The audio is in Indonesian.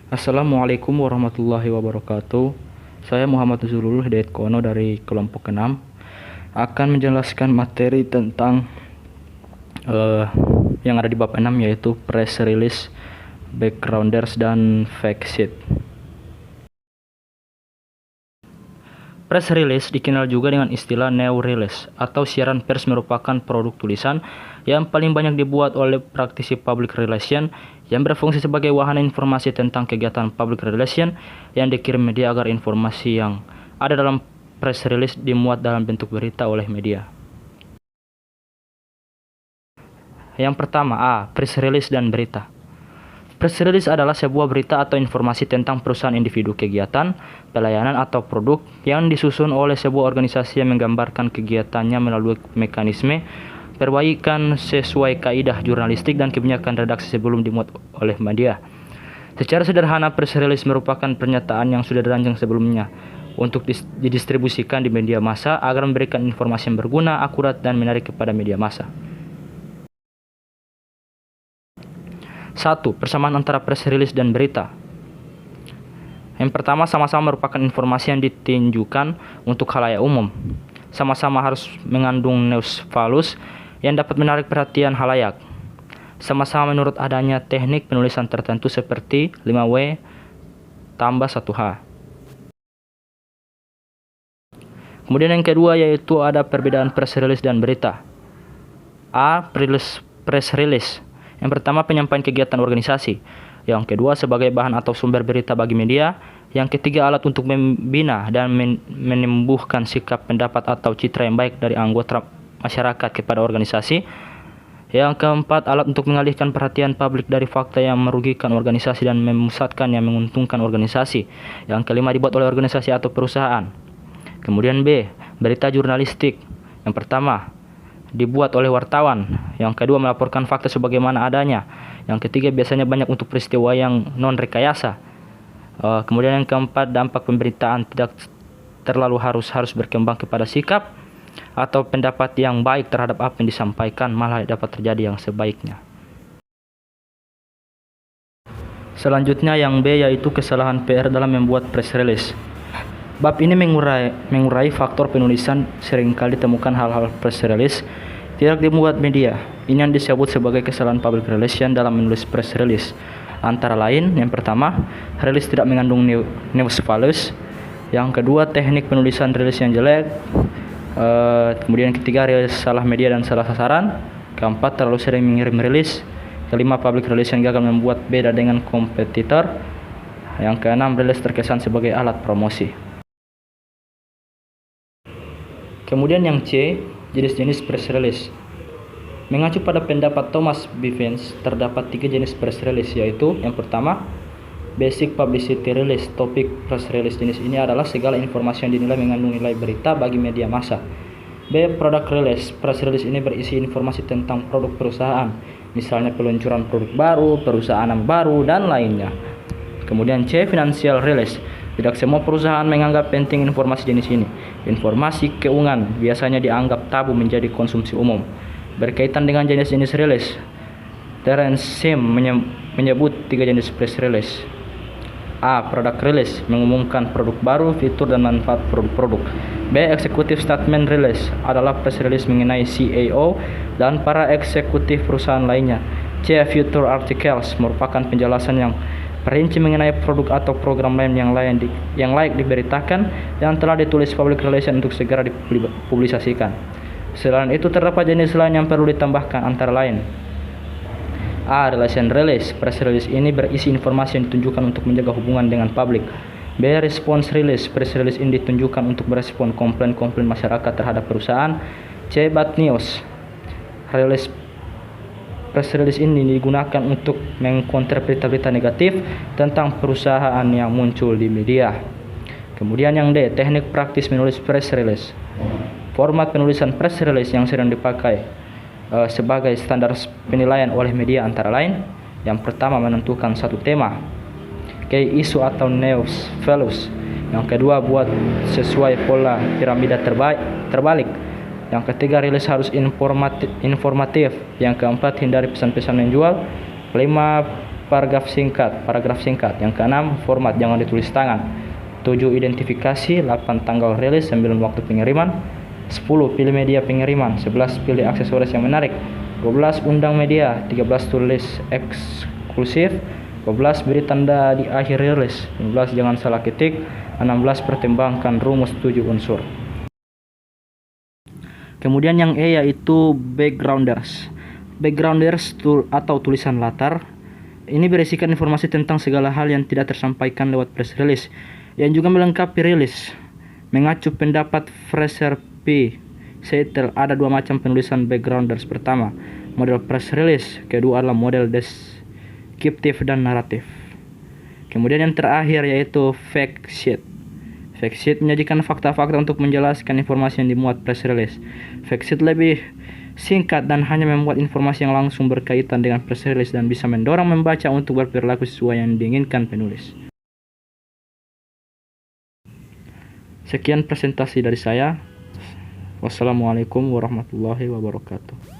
Assalamualaikum warahmatullahi wabarakatuh. Saya Muhammad Nuzulul Hidayat Kono dari kelompok 6 akan menjelaskan materi tentang yang ada di bab 6, yaitu press release, backgrounders, dan fact sheet. Press release dikenal juga dengan istilah news release atau siaran pers, merupakan produk tulisan yang paling banyak dibuat oleh praktisi public relation yang berfungsi sebagai wahana informasi tentang kegiatan public relation yang dikirim media agar informasi yang ada dalam press release dimuat dalam bentuk berita oleh media. Yang pertama, press release dan berita. Press release adalah sebuah berita atau informasi tentang perusahaan, individu, kegiatan, pelayanan, atau produk yang disusun oleh sebuah organisasi yang menggambarkan kegiatannya melalui mekanisme perbaikan sesuai kaidah jurnalistik dan kebanyakan redaksi sebelum dimuat oleh media. Secara sederhana, press release merupakan pernyataan yang sudah dirancang sebelumnya untuk didistribusikan di media massa agar memberikan informasi yang berguna, akurat, dan menarik kepada media massa. 1. Persamaan antara press release dan berita. Yang pertama, sama-sama merupakan informasi yang ditunjukkan untuk khalayak umum. Sama-sama harus mengandung news falus yang dapat menarik perhatian khalayak. Sama-sama menurut adanya teknik penulisan tertentu seperti 5W tambah 1H. Kemudian yang kedua yaitu ada perbedaan press release dan berita. Press release. Yang pertama, penyampaian kegiatan organisasi. Yang kedua, sebagai bahan atau sumber berita bagi media. Yang ketiga, alat untuk membina dan menumbuhkan sikap, pendapat, atau citra yang baik dari anggota masyarakat kepada organisasi. Yang keempat, alat untuk mengalihkan perhatian publik dari fakta yang merugikan organisasi dan memusatkan yang menguntungkan organisasi. Yang kelima, dibuat oleh organisasi atau perusahaan. Kemudian B, berita jurnalistik. Yang pertama, dibuat oleh wartawan. Yang kedua, melaporkan fakta sebagaimana adanya. Yang ketiga, biasanya banyak untuk peristiwa yang non-rekayasa. Kemudian yang keempat, dampak pemberitaan tidak terlalu harus berkembang kepada sikap atau pendapat yang baik terhadap apa yang disampaikan, malah dapat terjadi yang sebaiknya. Selanjutnya yang B, yaitu kesalahan PR dalam membuat press release. Bab ini mengurai faktor penulisan. Seringkali ditemukan hal-hal press release tidak dimuat media. Ini yang disebut sebagai kesalahan public relation dalam menulis press release. Antara lain, yang pertama, rilis tidak mengandung news falus. Yang kedua, teknik penulisan rilis yang jelek. Kemudian ketiga, rilis salah media dan salah sasaran. Keempat, terlalu sering mengirim rilis. Kelima, public relation gagal membuat beda dengan kompetitor. Yang keenam, rilis terkesan sebagai alat promosi. Kemudian yang C, jenis-jenis press release. Mengacu pada pendapat Thomas Bivens, terdapat 3 jenis press release, yaitu yang pertama, basic publicity release. Topik press release jenis ini adalah segala informasi yang dinilai mengandung nilai berita bagi media massa. B, product release. Press release ini berisi informasi tentang produk perusahaan, misalnya peluncuran produk baru, perusahaan baru, dan lainnya. Kemudian C, financial release. Tidak semua perusahaan menganggap penting informasi jenis ini. Informasi keuangan biasanya dianggap tabu menjadi konsumsi umum. Berkaitan dengan jenis-jenis rilis, Terence Sim menyebut 3 jenis press release. A, product release, mengumumkan produk baru, fitur, dan manfaat produk. B, executive statement release, adalah press release mengenai CEO dan para eksekutif perusahaan lainnya. C, future articles, merupakan penjelasan yang perinci mengenai produk atau program lain yang layak diberitakan yang telah ditulis public relation untuk segera dipublikasikan. Selain itu, terdapat jenis lain yang perlu ditambahkan, antara lain A, relation release. Press release ini berisi informasi yang ditunjukkan untuk menjaga hubungan dengan publik. B, response release. Press release ini ditunjukkan untuk merespon komplain-komplain masyarakat terhadap perusahaan. C, bad news. Press release ini digunakan untuk mengkonter berita-berita negatif tentang perusahaan yang muncul di media. Kemudian yang D, teknik praktis menulis press release. Format penulisan press release yang sering dipakai sebagai standar penilaian oleh media antara lain. Yang pertama, menentukan satu tema, key issue atau news falus. Yang kedua, buat sesuai pola piramida terbalik. Yang ketiga, rilis harus informatif. Yang keempat, hindari pesan-pesan menjual. Kelima, paragraf singkat. Yang keenam, format, jangan ditulis tangan. 7. Identifikasi. 8. Tanggal rilis. 9. Waktu pengiriman. 10. Pilih media pengiriman. 11. Pilih aksesoris yang menarik. 12. Undang media. 13. Tulis eksklusif. 12. Beri tanda di akhir rilis. 15. Jangan salah ketik. 16. Pertimbangkan rumus 7 unsur. Kemudian yang E yaitu backgrounders. Backgrounders atau tulisan latar. Ini berisikan informasi tentang segala hal yang tidak tersampaikan lewat press release, yang juga melengkapi rilis. Mengacu pendapat Fraser P. Seattle, ada 2 macam penulisan backgrounders. Pertama, model press release. Kedua adalah model deskriptif dan naratif. Kemudian yang terakhir yaitu fact sheet. Fact sheet menyajikan fakta-fakta untuk menjelaskan informasi yang dimuat press release. Fact sheet lebih singkat dan hanya memuat informasi yang langsung berkaitan dengan press release dan bisa mendorong membaca untuk berperilaku sesuai yang diinginkan penulis. Sekian presentasi dari saya. Wassalamualaikum warahmatullahi wabarakatuh.